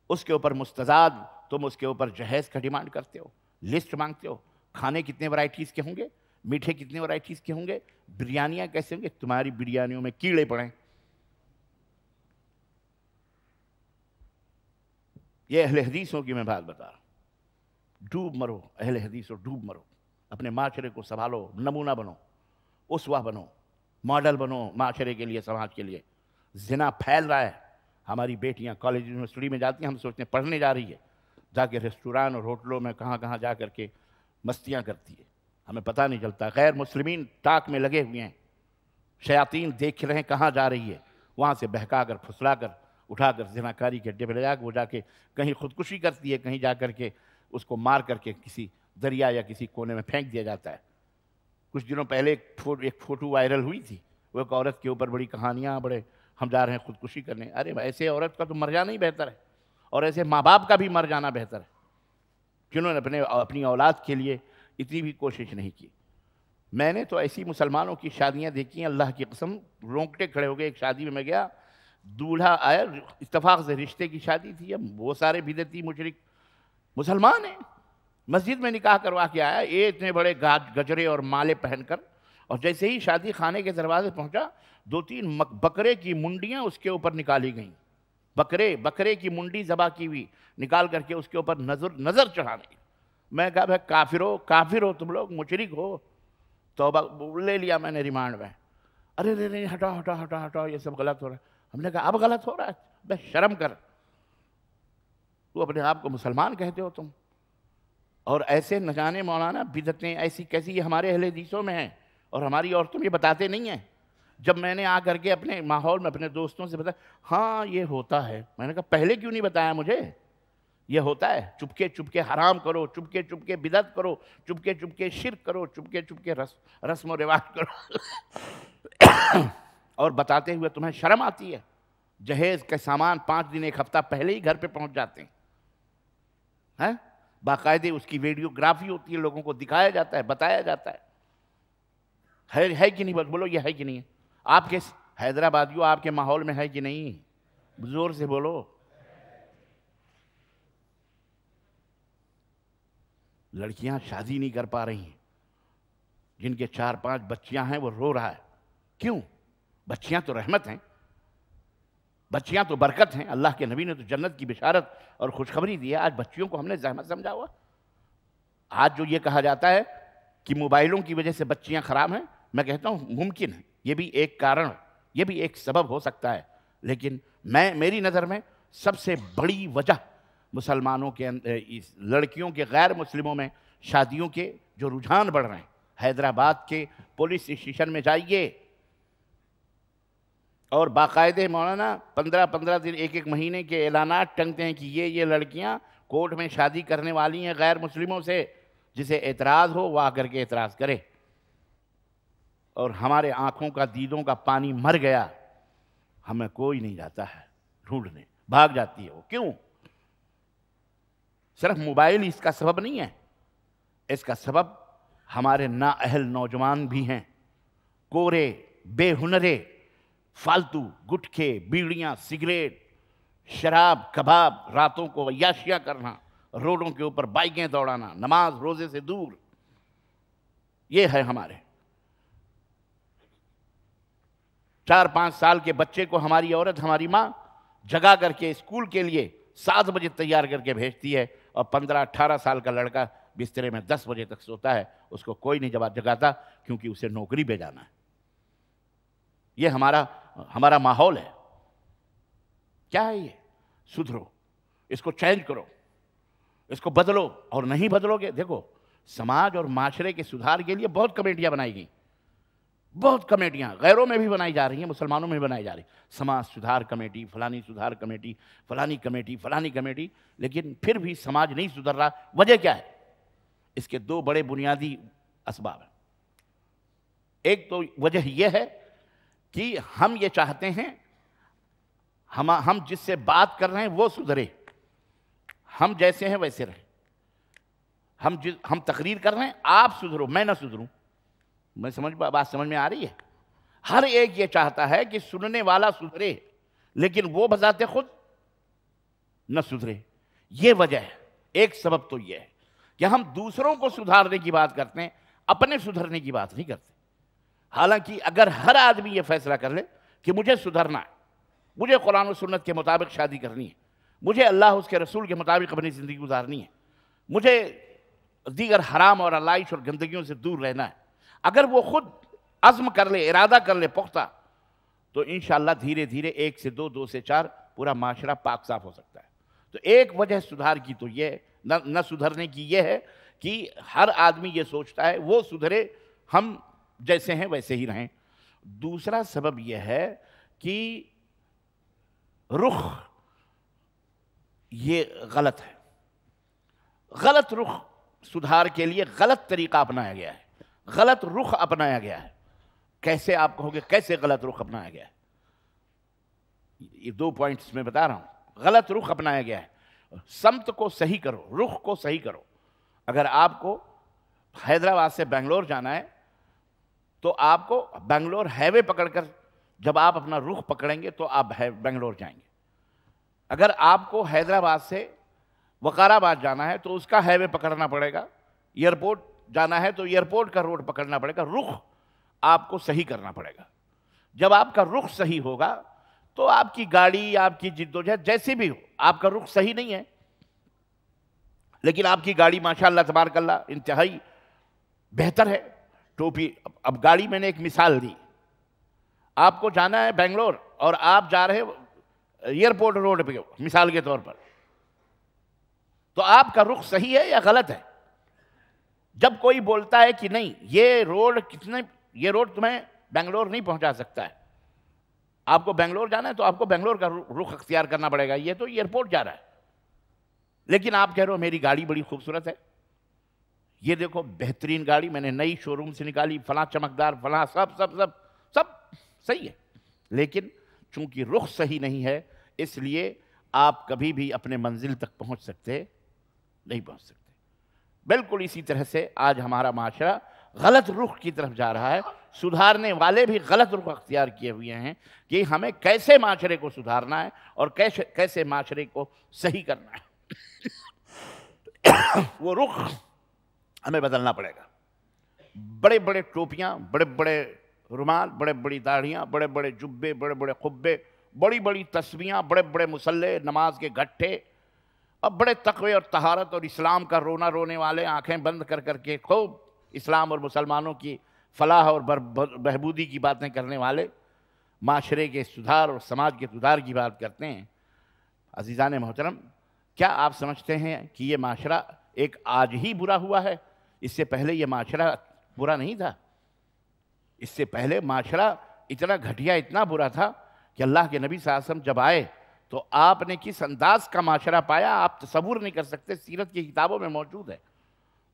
اس کے اوپر مستزاد تم اس کے اوپر جہیز کا ڈیمانڈ کرتے ہو, لسٹ مانگتے ہو. کھانے کتنے ورائٹیز کے ہوں گے, میٹھے کتنے ورائٹیز کے ہوں گے, بریانیاں کیسے ہوں گے, تمہاری بریانیوں میں کیڑے پڑیں. یہ اہل حدیثوں کی میں بات بتا رہا ہوں. ڈوب مرو اہل حدیثوں, ڈوب مرو. اپنے معاشرے کو سنبھالو, نمونہ بنو, اسوہ بنو, ماڈل بنو معاشرے کے لیے, سماج کے لیے. زنا پھیل رہا ہے. ہماری بیٹیاں کالج یونیورسٹی میں جاتی ہیں, ہم سوچتے ہیں پڑھنے جا رہی ہے, جا کے ریسٹوران اور ہوٹلوں میں کہاں کہاں جا کر کے مستیاں کرتی ہے, ہمیں پتہ نہیں چلتا. غیر مسلمین ٹاک میں لگے ہوئے ہیں, شیاطین دیکھ رہے ہیں کہاں جا رہی ہے, وہاں سے بہکا کر پھسلا کر اٹھا کر زناکاری کے اڈے پہ لے جا کے وہ جا کے کہیں خودکشی کرتی ہے, کہیں جا کر کے اس کو مار کر کے کسی دریا یا کسی کونے میں پھینک دیا جاتا ہے. کچھ دنوں پہلے ایک فوٹو وائرل ہوئی تھی, وہ ایک عورت کے اوپر بڑی کہانیاں, بڑے ہم جا رہے ہیں خودکشی کرنے. ارے ایسے عورت کا تو مر جانا ہی بہتر ہے, اور ایسے ماں باپ کا بھی مر جانا بہتر ہے جنہوں نے اپنی اولاد کے لیے اتنی بھی کوشش نہیں کی. میں نے تو ایسی مسلمانوں کی شادیاں دیکھی ہیں, اللہ کی قسم رونگٹے کھڑے ہو گئے. ایک شادی میں میں گیا, دولہا آیا, اتفاق سے رشتے کی شادی تھی, اب وہ سارے بدعتی مشرک مسلمان ہیں, مسجد میں نکاح کروا کے آیا, اتنے بڑے گجرے اور مالے پہن کر, اور جیسے ہی شادی خانے کے دروازے پہنچا 2-3 بکرے کی منڈیاں اس کے اوپر نکالی گئیں. بکرے کی منڈی ذبح کی ہوئی نکال کر کے اس کے اوپر نظر چڑھانے. میں کہا بھائی کافر ہو تم لوگ, مشرک ہو. توبہ لے لیا میں نے ریمانڈ میں. ارے نہیں ہٹا, یہ سب غلط ہو رہا ہے. ہم نے کہا اب غلط ہو رہا ہے, بے شرم کر, تو اپنے آپ کو مسلمان کہتے ہو تم. اور ایسے نہ جانے مولانا بدعتیں ایسی کیسی یہ ہمارے اہل حدیثوں میں ہیں, اور ہماری عورتوں یہ بتاتے نہیں ہیں. جب میں نے آ کر کے اپنے ماحول میں اپنے دوستوں سے بتایا, ہاں یہ ہوتا ہے, میں نے کہا پہلے کیوں نہیں بتایا مجھے؟ یہ ہوتا ہے. چپکے حرام کرو, چپکے بدعت کرو, چپکے شرک کرو, چپکے رسم و رواج کرو اور بتاتے ہوئے تمہیں شرم آتی ہے. جہیز کے سامان 5 دن 1 ہفتہ پہلے ہی گھر پہ پہنچ جاتے ہیں. باقاعدے اس کی ویڈیوگرافی ہوتی ہے, لوگوں کو دکھایا جاتا ہے, بتایا جاتا ہے. ہے کہ نہیں؟ بولو یہ ہے کہ نہیں ہے؟ آپ کے حیدرآبادیوں آپ کے ماحول میں ہے کہ نہیں؟ زور سے بولو. لڑکیاں شادی نہیں کر پا رہی ہیں, جن کے 4-5 بچیاں ہیں وہ رو رہا ہے. کیوں؟ بچیاں تو رحمت ہیں, بچیاں تو برکت ہیں. اللہ کے نبی نے تو جنت کی بشارت اور خوشخبری دی ہے. آج بچیوں کو ہم نے زحمت سمجھا ہوا. آج جو یہ کہا جاتا ہے کہ موبائلوں کی وجہ سے بچیاں خراب ہیں, میں کہتا ہوں ممکن ہے, یہ بھی ایک کارن, یہ بھی ایک سبب ہو سکتا ہے. لیکن میری نظر میں سب سے بڑی وجہ مسلمانوں کے لڑکیوں کے غیر مسلموں میں شادیوں کے جو رجحان بڑھ رہے ہیں. حیدرآباد کے پولیس اسٹیشن میں جائیے اور باقاعدے مولانا 15 دن 1 مہینے کے اعلانات ٹنگتے ہیں کہ یہ لڑکیاں کورٹ میں شادی کرنے والی ہیں غیر مسلموں سے, جسے اعتراض ہو وہ آ کر کے اعتراض کرے. اور ہمارے آنکھوں کا دیدوں کا پانی مر گیا, ہمیں کوئی نہیں جاتا ہے ڈھونڈنے, بھاگ جاتی ہے وہ. کیوں؟ صرف موبائل اس کا سبب نہیں ہے, اس کا سبب ہمارے نااہل نوجوان بھی ہیں. کورے, بے ہنرے, فالتو گٹکے, بیڑیاں, سگریٹ, شراب, کباب, راتوں کو عیاشیاں کرنا, روڈوں کے اوپر بائکیں دوڑانا, نماز روزے سے دور. یہ ہے ہمارے 4-5 سال کے بچے کو ہماری عورت, ہماری ماں جگا کر کے اسکول کے لیے 7 بجے تیار کر کے بھیجتی ہے, اور 15-18 سال کا لڑکا بسترے میں 10 بجے تک سوتا ہے. اس کو کوئی نہیں جگاتا کیونکہ اسے نوکری پہ جانا ہے. یہ ہمارا ماحول ہے. کیا ہے یہ؟ سدھرو, اس کو چینج کرو, اس کو بدلو. اور نہیں بدلو گے, دیکھو سماج اور معاشرے کے سدھار کے لیے بہت کمیٹیاں بنائی گئیں, بہت کمیٹیاں غیروں میں بھی بنائی جا رہی ہیں, مسلمانوں میں بھی بنائی جا رہی ہیں. سماج سدھار کمیٹی, فلانی سدھار کمیٹی, فلانی کمیٹی. لیکن پھر بھی سماج نہیں سدھر رہا. وجہ کیا ہے؟ اس کے 2 بڑے بنیادی اسباب ہیں. ایک تو وجہ یہ ہے کہ ہم یہ چاہتے ہیں ہم جس سے بات کر رہے ہیں وہ سدھرے, ہم جیسے ہیں ویسے رہیں. ہم تقریر کر رہے ہیں آپ سدھرو میں نہ سدھروں، بات سمجھ میں آ رہی ہے؟ ہر ایک یہ چاہتا ہے کہ سننے والا سدھرے، لیکن وہ بذات خود نہ سدھرے۔ یہ وجہ ہے، ایک سبب تو یہ ہے کہ ہم دوسروں کو سدھارنے کی بات کرتے ہیں، اپنے سدھرنے کی بات نہیں کرتے۔ حالانکہ اگر ہر آدمی یہ فیصلہ کر لے کہ مجھے سدھرنا ہے، مجھے قرآن و سنت کے مطابق شادی کرنی ہے، مجھے اللہ اس کے رسول کے مطابق اپنی زندگی گزارنی ہے، مجھے دیگر حرام اور علائش اور گندگیوں سے دور رہنا ہے، اگر وہ خود عزم کر لے، ارادہ کر لے پختہ، تو انشاءاللہ دھیرے دھیرے 1 سے 2، 2 سے 4 پورا معاشرہ پاک صاف ہو سکتا ہے۔ تو ایک وجہ سدھار کی تو یہ نہ سدھرنے کی یہ ہے کہ ہر آدمی یہ سوچتا ہے وہ سدھرے، ہم جیسے ہیں ویسے ہی رہیں۔ دوسرا سبب یہ ہے کہ رخ یہ غلط ہے، غلط رخ سدھار کے لیے غلط طریقہ اپنایا گیا ہے، غلط رخ اپنایا گیا ہے۔ کیسے آپ کہو گے کیسے غلط رخ اپنایا گیا ہے؟ یہ 2 پوائنٹس میں بتا رہا ہوں۔ غلط رخ اپنایا گیا ہے، سمت کو صحیح کرو، رخ کو صحیح کرو۔ اگر آپ کو حیدرآباد سے بنگلور جانا ہے تو آپ کو بنگلور ہائی وے پکڑ کر جب آپ اپنا رخ پکڑیں گے تو آپ بنگلور جائیں گے۔ اگر آپ کو حیدرآباد سے وقار آباد جانا ہے تو اس کا ہائی وے پکڑنا پڑے گا، ایئرپورٹ جانا ہے تو ایئرپورٹ کا روڈ پکڑنا پڑے گا، رخ آپ کو صحیح کرنا پڑے گا۔ جب آپ کا رخ صحیح ہوگا تو آپ کی گاڑی، آپ کی جدوجہد جیسی بھی ہو، آپ کا رخ صحیح نہیں ہے لیکن آپ کی گاڑی ماشاءاللہ تبارک اللہ انتہائی بہتر ہے، ٹوپی۔ اب گاڑی میں نے ایک مثال دی، آپ کو جانا ہے بنگلور اور آپ جا رہے ایئرپورٹ روڈ پہ مثال کے طور پر، تو آپ کا رخ صحیح ہے یا غلط ہے؟ جب کوئی بولتا ہے کہ نہیں یہ روڈ تمہیں بنگلور نہیں پہنچا سکتا ہے، آپ کو بنگلور جانا ہے تو آپ کو بنگلور کا رخ اختیار کرنا پڑے گا، یہ تو ایئرپورٹ جا رہا ہے۔ لیکن آپ کہہ رہے ہو میری گاڑی بڑی خوبصورت ہے، یہ دیکھو بہترین گاڑی میں نے نئی شو روم سے نکالی، فلاں چمکدار، فلاں سب صحیح ہے، لیکن چونکہ رخ صحیح نہیں ہے اس لیے آپ کبھی بھی اپنے منزل تک پہنچ سکتے نہیں پہنچ سکتے۔ بالکل اسی طرح سے آج ہمارا معاشرہ غلط رخ کی طرف جا رہا ہے، سدھارنے والے بھی غلط رخ اختیار کیے ہوئے ہیں کہ ہمیں کیسے معاشرے کو سدھارنا ہے اور کیسے معاشرے کو صحیح کرنا ہے۔ وہ رخ ہمیں بدلنا پڑے گا۔ بڑے بڑے ٹوپیاں، بڑے بڑے رومال، بڑے بڑی داڑھیاں، بڑے بڑے جبے، بڑے بڑے قبے، بڑی بڑی تسبیحاں، بڑے بڑے مصلے، نماز کے گھٹے، اب بڑے تقوی اور طہارت اور اسلام کا رونا رونے والے، آنکھیں بند کر کر کے خوب اسلام اور مسلمانوں کی فلاح اور بہبودی کی باتیں کرنے والے معاشرے کے سدھار اور سماج کے سدھار کی بات کرتے ہیں۔ عزیزان محترم، کیا آپ سمجھتے ہیں کہ یہ معاشرہ ایک آج ہی برا ہوا ہے؟ اس سے پہلے یہ معاشرہ برا نہیں تھا۔ اس سے پہلے معاشرہ اتنا گھٹیا، اتنا برا تھا کہ اللہ کے نبی صلی اللہ علیہ وسلم جب آئے تو آپ نے کس انداز کا معاشرہ پایا آپ تصور نہیں کر سکتے، سیرت کی کتابوں میں موجود ہے۔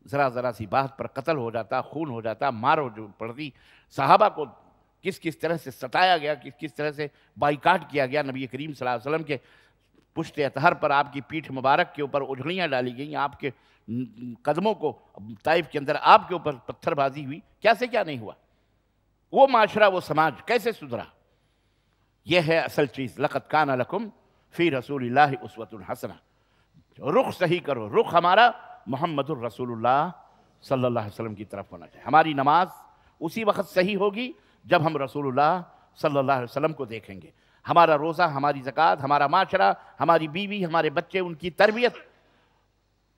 ذرا سی بات پر قتل ہو جاتا، خون ہو جاتا، مار ہو پڑتی، صحابہ کو کس طرح سے ستایا گیا، کس طرح سے بائیکاٹ کیا گیا، نبی کریم صلی اللہ علیہ وسلم کے پشت اطہر پر آپ کی پیٹھ مبارک کے اوپر اجھلیاں ڈالی گئیں، آپ کے قدموں کو طائف کے اندر آپ کے اوپر پتھر بازی ہوئی، کیا سے کیا نہیں ہوا۔ وہ معاشرہ، وہ سماج کیسے سدھرا؟ یہ ہے اصل چیز۔ لقد کان لکم فی رسول اللہ اسوۃ حسنہ۔ رخ صحیح کرو، رخ ہمارا محمد الرسول اللہ صلی اللہ علیہ وسلم کی طرف ہونا چاہیے۔ ہماری نماز اسی وقت صحیح ہوگی جب ہم رسول اللہ صلی اللہ علیہ وسلم کو دیکھیں گے۔ ہمارا روزہ، ہماری زکوٰۃ، ہمارا معاشرہ، ہماری بیوی، ہمارے بچے، ان کی تربیت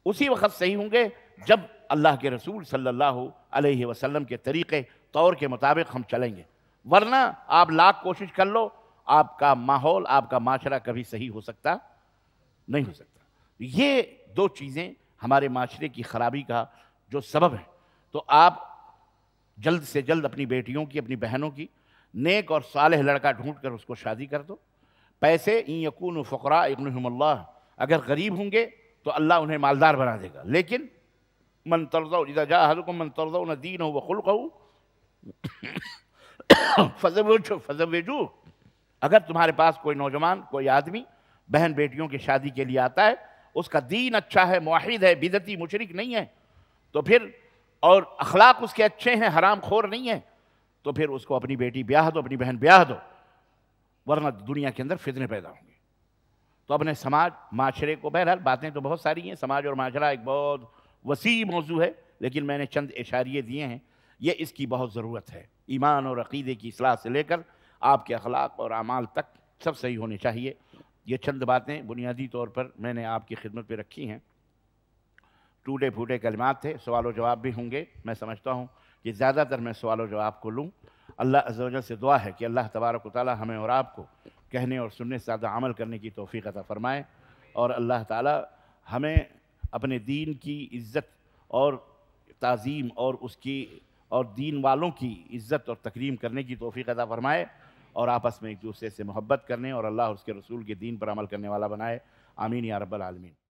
اسی وقت صحیح ہوں گے جب اللہ کے رسول صلی اللہ علیہ وسلم کے طریقے طور کے مطابق ہم چلیں گے۔ ورنہ آپ لاکھ کوشش کر لو، آپ کا ماحول، آپ کا معاشرہ کبھی صحیح ہو سکتا نہیں ہو سکتا۔ یہ 2 چیزیں ہمارے معاشرے کی خرابی کا جو سبب ہے۔ تو آپ جلد سے جلد اپنی بیٹیوں کی، اپنی بہنوں کی نیک اور صالح لڑکا ڈھونڈ کر اس کو شادی کر دو۔ پیسے ان یکونوا فقراء یغنیہم اللہ، اگر غریب ہوں گے تو اللہ انہیں مالدار بنا دے گا، لیکن من ترضون اذا جاء احدکم من ترضون دینہ وخلقہ فزوجوہ، اگر تمہارے پاس کوئی نوجوان، کوئی آدمی بہن بیٹیوں کی شادی کے لیے آتا ہے، اس کا دین اچھا ہے، موحد ہے، بدعتی مشرک نہیں ہے، تو پھر اور اخلاق اس کے اچھے ہیں، حرام خور نہیں ہے، تو پھر اس کو اپنی بیٹی بیاہ دو، اپنی بہن بیاہ دو، ورنہ دنیا کے اندر فتنے پیدا ہوں گے۔ تو اپنے سماج معاشرے کو، بہرحال باتیں تو بہت ساری ہیں، سماج اور معاشرہ ایک بہت وسیع موضوع ہے، لیکن میں نے چند اشاریے دیے ہیں، یہ اس کی بہت ضرورت ہے۔ ایمان اور عقیدے کی اصلاح سے لے کر آپ کے اخلاق اور اعمال تک سب صحیح ہونے چاہیے۔ یہ چند باتیں بنیادی طور پر میں نے آپ کی خدمت پہ رکھی ہیں۔ ٹوٹے پھوٹے کلمات تھے، سوال و جواب بھی ہوں گے، میں سمجھتا ہوں کہ زیادہ تر میں سوال و جواب کو لوں۔ اللہ عز و جل سے دعا ہے کہ اللہ تبارک و تعالی ہمیں اور آپ کو کہنے اور سننے سے زیادہ عمل کرنے کی توفیق عطا فرمائے، اور اللہ تعالی ہمیں اپنے دین کی عزت اور تعظیم اور اس کی اور دین والوں کی عزت اور تکریم کرنے کی توفیق عطا فرمائے، اور آپس میں ایک دوسرے سے محبت کرنے اور اللہ اور اس کے رسول کے دین پر عمل کرنے والا بنائے۔ آمین یا رب العالمین۔